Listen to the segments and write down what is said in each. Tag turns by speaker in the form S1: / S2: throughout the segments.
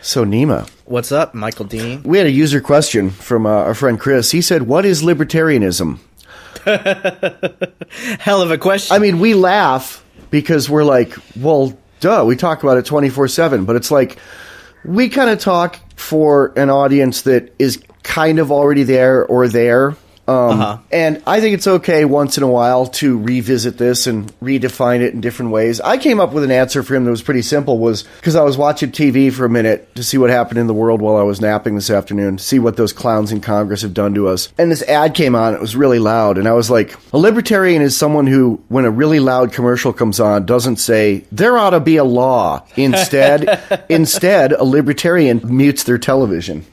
S1: So, Nima.
S2: What's up, Michael Dean?
S1: We had a user question from our friend Chris. He said, what is libertarianism?
S2: Hell of a question.
S1: I mean, we laugh because we're like, well, duh, we talk about it 24/7. But it's like, we kind of talk for an audience that is kind of already there or there. And I think it's okay once in a while to revisit this and redefine it in different ways. I came up with an answer for him that was pretty simple, was because I was watching TV for a minute to see what happened in the world while I was napping this afternoon, see what those clowns in Congress have done to us. And this ad came on, it was really loud, and I was like, a libertarian is someone who, when a really loud commercial comes on, doesn't say, there ought to be a law. Instead, a libertarian mutes their television.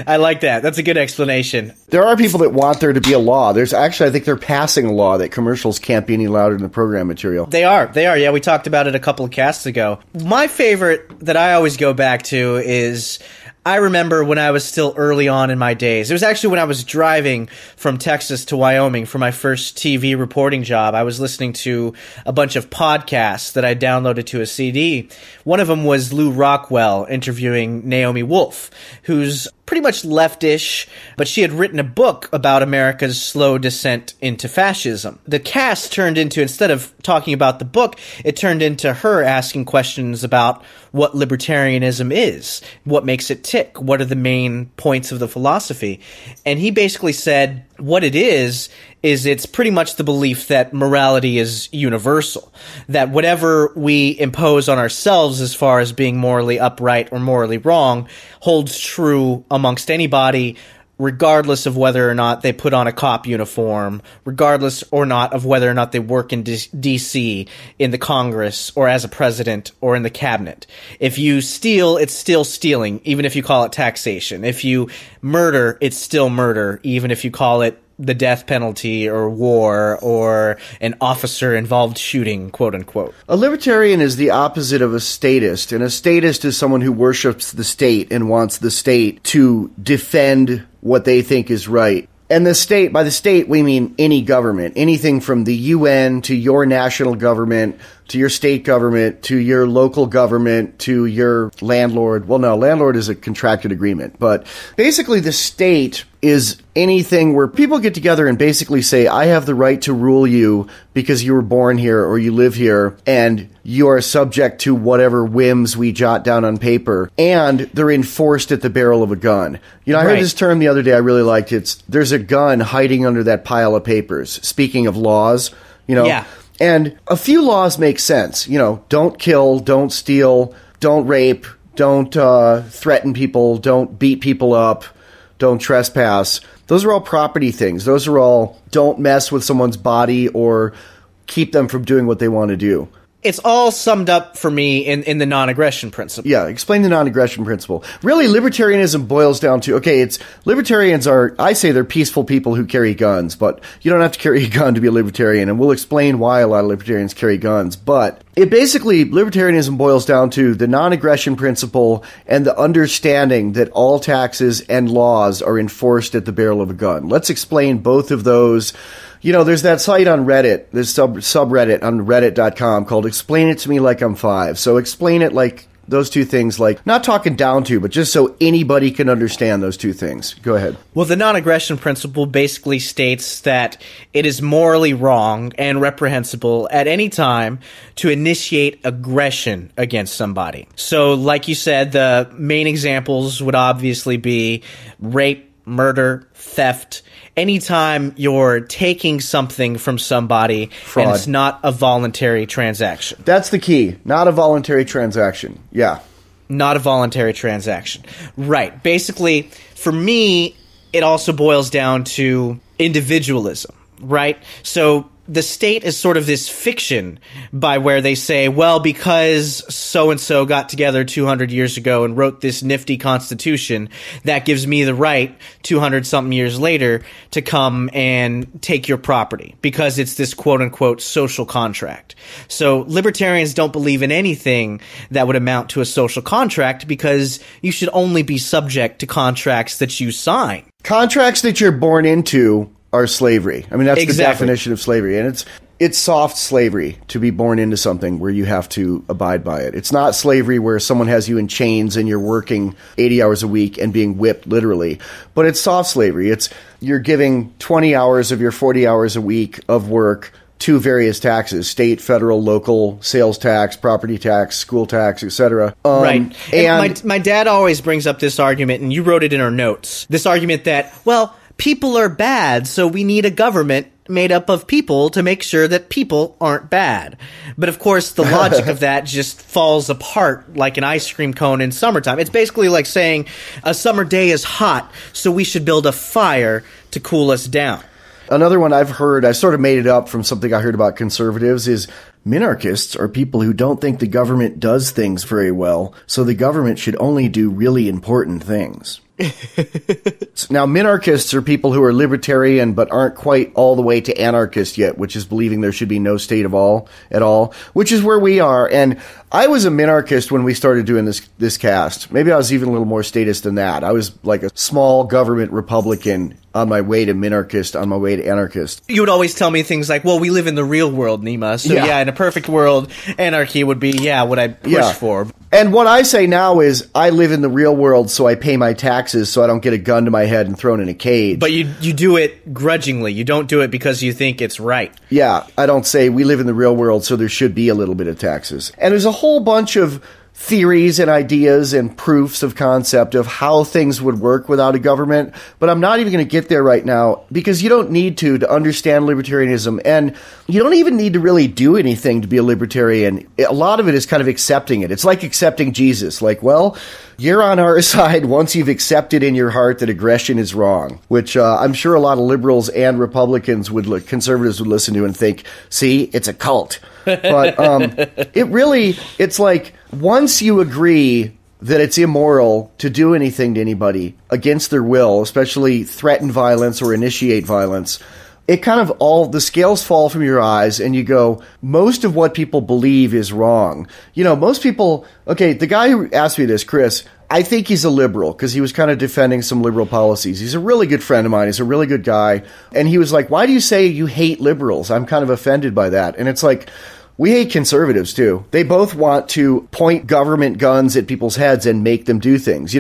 S2: I like that. That's a good explanation.
S1: There are people that want there to be a law. There's actually, I think they're passing a law that commercials can't be any louder than the program material.
S2: They are. Yeah, we talked about it a couple of casts ago. My favorite that I always go back to is, I remember when I was still early on in my days. It was actually when I was driving from Texas to Wyoming for my first TV reporting job. I was listening to a bunch of podcasts that I downloaded to a CD. One of them was Lou Rockwell interviewing Naomi Wolf, who's pretty much leftish, but she had written a book about America's slow descent into fascism. The cast turned into, instead of talking about the book, it turned into her asking questions about what libertarianism is, what makes it tick, what are the main points of the philosophy. And he basically said what it is it's pretty much the belief that morality is universal, that whatever we impose on ourselves as far as being morally upright or morally wrong holds true amongst anybody, regardless of whether or not they put on a cop uniform, regardless or not of whether or not they work in D.C., in the Congress, or as a president, or in the cabinet. If you steal, it's still stealing, even if you call it taxation. If you murder, it's still murder, even if you call it the death penalty or war or an officer-involved shooting, quote-unquote.
S1: A libertarian is the opposite of a statist, and a statist is someone who worships the state and wants the state to defend what they think is right. And the state, by the state, we mean any government, anything from the UN to your national government, to your state government, to your local government, to your landlord. Well, no, landlord is a contracted agreement, but basically the state is anything where people get together and basically say, I have the right to rule you because you were born here or you live here, and you are subject to whatever whims we jot down on paper, and they're enforced at the barrel of a gun. You know, I heard this term the other day I really liked. There's a gun hiding under that pile of papers. Speaking of laws, you know. Yeah. And a few laws make sense. You know, don't kill, don't steal, don't rape, don't threaten people, don't beat people up, don't trespass. Those are all property things. Those are all don't mess with someone's body or keep them from doing what they want to do.
S2: It's all summed up for me in the non-aggression principle.
S1: Yeah, explain the non-aggression principle. Really, libertarianism boils down to, libertarians are, I say they're peaceful people who carry guns, but you don't have to carry a gun to be a libertarian, and we'll explain why a lot of libertarians carry guns. But libertarianism boils down to the non-aggression principle and the understanding that all taxes and laws are enforced at the barrel of a gun. Let's explain both of those. You know, there's that site on Reddit, this subreddit on reddit.com called Explain It to Me Like I'm 5. So explain it like those two things, like not talking down to, but just so anybody can understand those two things. Go ahead.
S2: Well, the non-aggression principle basically states that it is morally wrong and reprehensible at any time to initiate aggression against somebody. So like you said, the main examples would obviously be rape, murder, theft. Anytime you're taking something from somebody, fraud, and it's not a voluntary transaction.
S1: That's the key. Not a voluntary transaction. Yeah.
S2: Not a voluntary transaction. Right. Basically, for me, it also boils down to individualism, right? So the state is sort of this fiction by where they say, well, because so-and-so got together 200 years ago and wrote this nifty constitution, that gives me the right 200-something years later to come and take your property because it's this quote-unquote social contract. So libertarians don't believe in anything that would amount to a social contract because you should only be subject to contracts that you sign.
S1: Contracts that you're born into are slavery. I mean, that's the definition of slavery. And it's soft slavery to be born into something where you have to abide by it. It's not slavery where someone has you in chains and you're working 80 hours a week and being whipped literally. But it's soft slavery. It's you're giving 20 hours of your 40 hours a week of work to various taxes: state, federal, local, sales tax, property tax, school tax, etc.
S2: Right. And my dad always brings up this argument, and you wrote it in our notes, this argument that, well, people are bad, so we need a government made up of people to make sure that people aren't bad. But of course, the logic of that just falls apart like an ice cream cone in summertime. It's basically like saying a summer day is hot, so we should build a fire to cool us down.
S1: Another one I've heard, I sort of made it up from something I heard about conservatives, is minarchists are people who don't think the government does things very well, so the government should only do really important things. Now, minarchists are people who are libertarian but aren't quite all the way to anarchist yet, which is believing there should be no state at all, which is where we are. And I was a minarchist when we started doing this cast. Maybe I was even a little more statist than that. I was like a small government Republican on my way to minarchist, on my way to anarchist.
S2: You would always tell me things like, well, we live in the real world, Nima. So yeah, in a perfect world, anarchy would be, what I push for.
S1: And what I say now is, I live in the real world, so I pay my taxes so I don't get a gun to my head and thrown in a cage.
S2: But you do it grudgingly. You don't do it because you think it's right.
S1: Yeah, I don't say we live in the real world, so there should be a little bit of taxes. And there's a whole bunch of theories and ideas and proofs of concept of how things would work without a government, but I'm not even going to get there right now, because you don't need to understand libertarianism, and you don't even need to really do anything to be a libertarian. A lot of it is kind of accepting it. It's like accepting Jesus. Like, well, you're on our side once you've accepted in your heart that aggression is wrong, which I'm sure a lot of liberals and Republicans conservatives would listen to and think, see, it's a cult. But it's like, once you agree that it's immoral to do anything to anybody against their will, especially threaten violence or initiate violence, it kind of the scales fall from your eyes and you go, most of what people believe is wrong. Most people, the guy who asked me this, Chris, I think he's a liberal because he was kind of defending some liberal policies. He's a really good friend of mine. He's a really good guy. And he was like, why do you say you hate liberals? I'm kind of offended by that. And it's like, we hate conservatives, too. They both want to point government guns at people's heads and make them do things.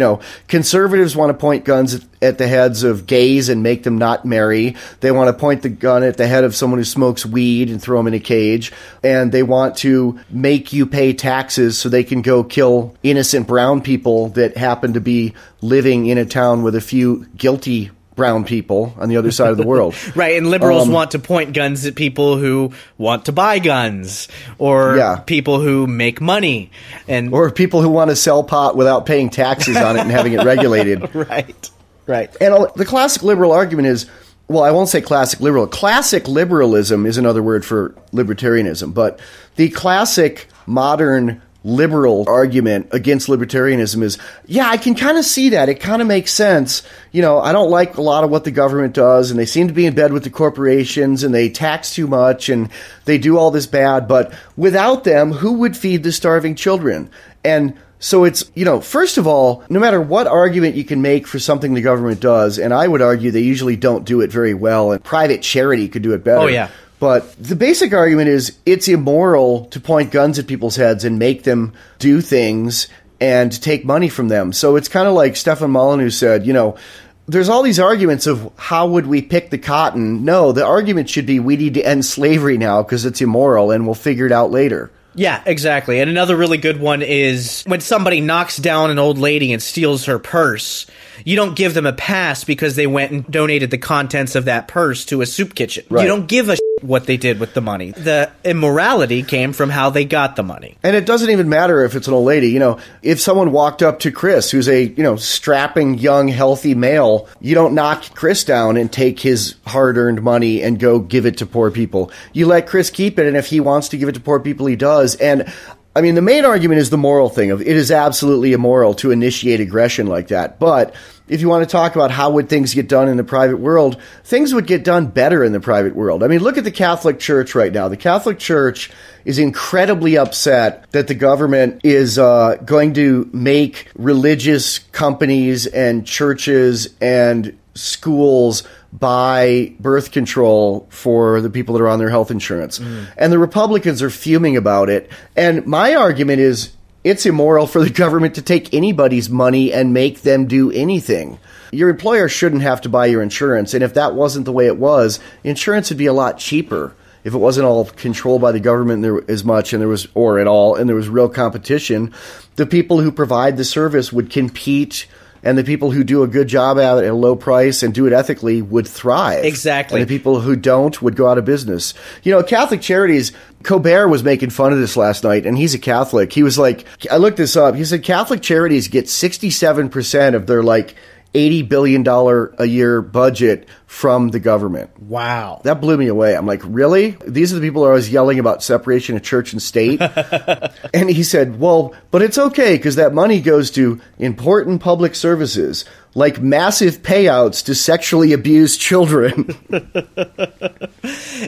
S1: Conservatives want to point guns at the heads of gays and make them not marry. They want to point the gun at the head of someone who smokes weed and throw them in a cage. And they want to make you pay taxes so they can go kill innocent brown people that happen to be living in a town with a few guilty brown people on the other side of the world.
S2: Right, and liberals want to point guns at people who want to buy guns, or people who make money, or
S1: people who want to sell pot without paying taxes on it and having it regulated.
S2: Right.
S1: And the classic liberal argument is, well, I won't say classic liberal. Classic liberalism is another word for libertarianism, but the classic modern liberal argument against libertarianism is, I can kind of see that. It kind of makes sense. I don't like a lot of what the government does, and they seem to be in bed with the corporations, and they tax too much, and they do all this bad, but without them, who would feed the starving children? And so it's, first of all, no matter what argument you can make for something the government does, and I would argue they usually don't do it very well, and private charity could do it better.
S2: Oh, yeah.
S1: But the basic argument is it's immoral to point guns at people's heads and make them do things and take money from them. So it's kind of like Stefan Molyneux said, there's all these arguments of how would we pick the cotton. No, the argument should be we need to end slavery now because it's immoral and we'll figure it out later.
S2: Yeah, exactly. And another really good one is when somebody knocks down an old lady and steals her purse, you don't give them a pass because they went and donated the contents of that purse to a soup kitchen. Right. You don't give a what they did with the money. The immorality came from how they got the money.
S1: And it doesn't even matter if it's an old lady. If someone walked up to Chris, who's a, strapping, young, healthy male, you don't knock Chris down and take his hard-earned money and go give it to poor people. You let Chris keep it, and if he wants to give it to poor people, he does. And I mean, the main argument is the moral thing of it is absolutely immoral to initiate aggression like that. But if you want to talk about how would things get done in the private world, things would get done better in the private world. I mean, look at the Catholic Church right now. The Catholic Church is incredibly upset that the government is going to make religious companies and churches and schools buy birth control for the people that are on their health insurance. And the Republicans are fuming about it. And my argument is it's immoral for the government to take anybody's money and make them do anything. Your employer shouldn't have to buy your insurance. And if that wasn't the way it was, insurance would be a lot cheaper. If it wasn't all controlled by the government as much and there was, or at all, and there was real competition, the people who provide the service would compete, and the people who do a good job at it at a low price and do it ethically would thrive.
S2: Exactly.
S1: And the people who don't would go out of business. You know, Catholic Charities, Colbert was making fun of this last night, and he's a Catholic. He was like, I looked this up. He said Catholic Charities get 67% of their, like, $80 billion a year budget from the government.
S2: Wow.
S1: That blew me away. I'm like, really? These are the people who are always yelling about separation of church and state? And he said, well, but it's okay because that money goes to important public services, like massive payouts to sexually abused children.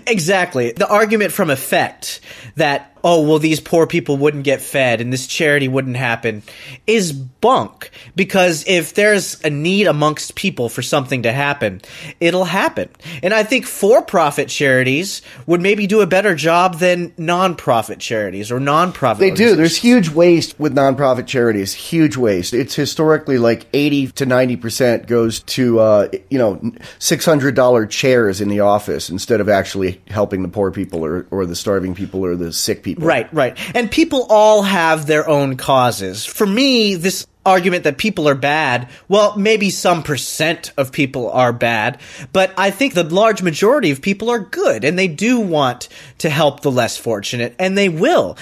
S2: Exactly. The argument from effect that, oh, well, these poor people wouldn't get fed and this charity wouldn't happen is bunk. Because if there's a need amongst people for something to happen, it'll happen. And I think for-profit charities would maybe do a better job than non-profit charities or non-profit
S1: They do. There's huge waste with non-profit charities. Huge waste. It's historically like 80 to 90% goes to, $600 chairs in the office instead of actually helping the poor people or the starving people or the sick people.
S2: Right. And people all have their own causes. For me, this argument that people are bad, well, maybe some percent of people are bad, but I think the large majority of people are good, and they do want to help the less fortunate, and they will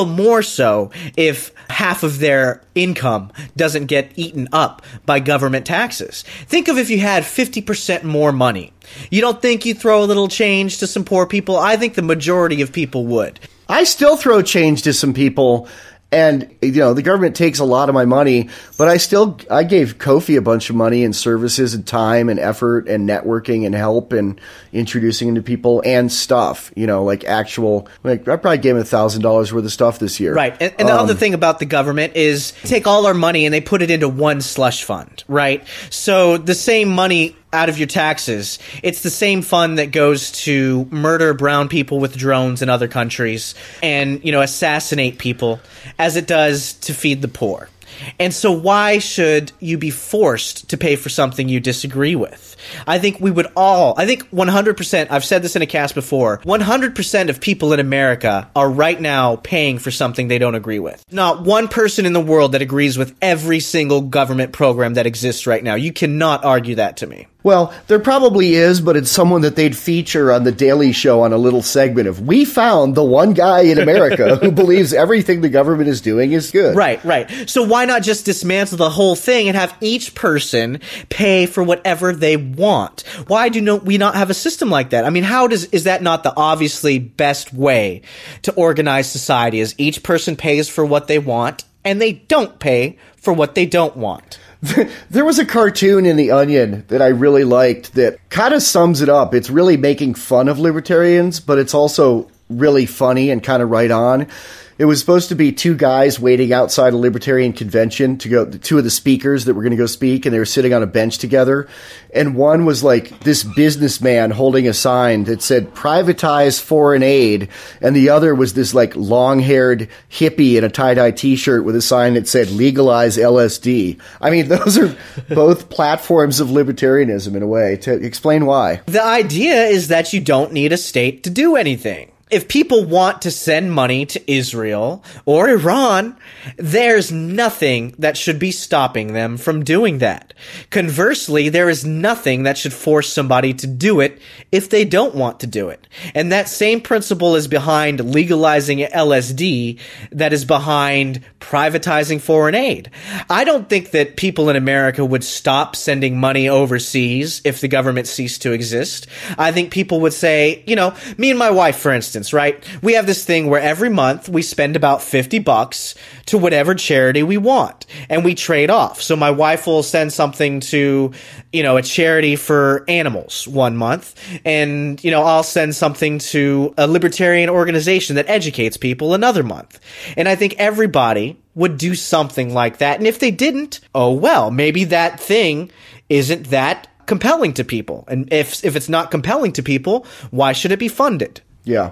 S2: more so if half of their income doesn't get eaten up by government taxes. Think of if you had 50% more money. You don't think you'd throw a little change to some poor people? I think the majority of people would.
S1: I still throw change to some people. And, the government takes a lot of my money, but I gave Kofi a bunch of money and services and time and effort and networking and help and introducing him to people and stuff, I probably gave him $1,000 worth of stuff this year.
S2: Right. And the other thing about the government is take all our money and they put it into one slush fund, right? So the same money out of your taxes, it's the same fund that goes to murder brown people with drones in other countries and, assassinate people as it does to feed the poor. And so why should you be forced to pay for something you disagree with? I think 100%, I've said this in a cast before, 100% of people in America are right now paying for something they don't agree with. Not one person in the world that agrees with every single government program that exists right now. You cannot argue that to me.
S1: Well, there probably is, but it's someone that they'd feature on The Daily Show on a little segment of, we found the one guy in America who believes everything the government is doing is good.
S2: Right. So why not just dismantle the whole thing and have each person pay for whatever they want? Why do we not have a system like that? I mean, is that not the obviously best way to organize society, is each person pays for what they want and they don't pay for what they don't want?
S1: There was a cartoon in The Onion that I really liked that kind of sums it up. It's really making fun of libertarians, but it's also really funny and kind of right on. It was supposed to be two guys waiting outside a libertarian convention to go, two of the speakers that were going to go speak, and they were sitting on a bench together. And one was like this businessman holding a sign that said, privatize foreign aid. And the other was this like long-haired hippie in a tie-dye t-shirt with a sign that said, legalize LSD. I mean, those are both platforms of libertarianism in a way. To explain why.
S2: The idea is that you don't need a state to do anything. If people want to send money to Israel or Iran, there's nothing that should be stopping them from doing that. Conversely, there is nothing that should force somebody to do it if they don't want to do it. And that same principle is behind legalizing LSD, that is behind privatizing foreign aid. I don't think that people in America would stop sending money overseas if the government ceased to exist. I think people would say, me and my wife, for instance, right? We have this thing where every month we spend about $50 to whatever charity we want, and we trade off. So my wife will send something to, a charity for animals one month, and, I'll send something to a libertarian organization that educates people another month. And I think everybody would do something like that. And if they didn't, oh well, maybe that thing isn't that compelling to people. And if it's not compelling to people, why should it be funded?
S1: Yeah.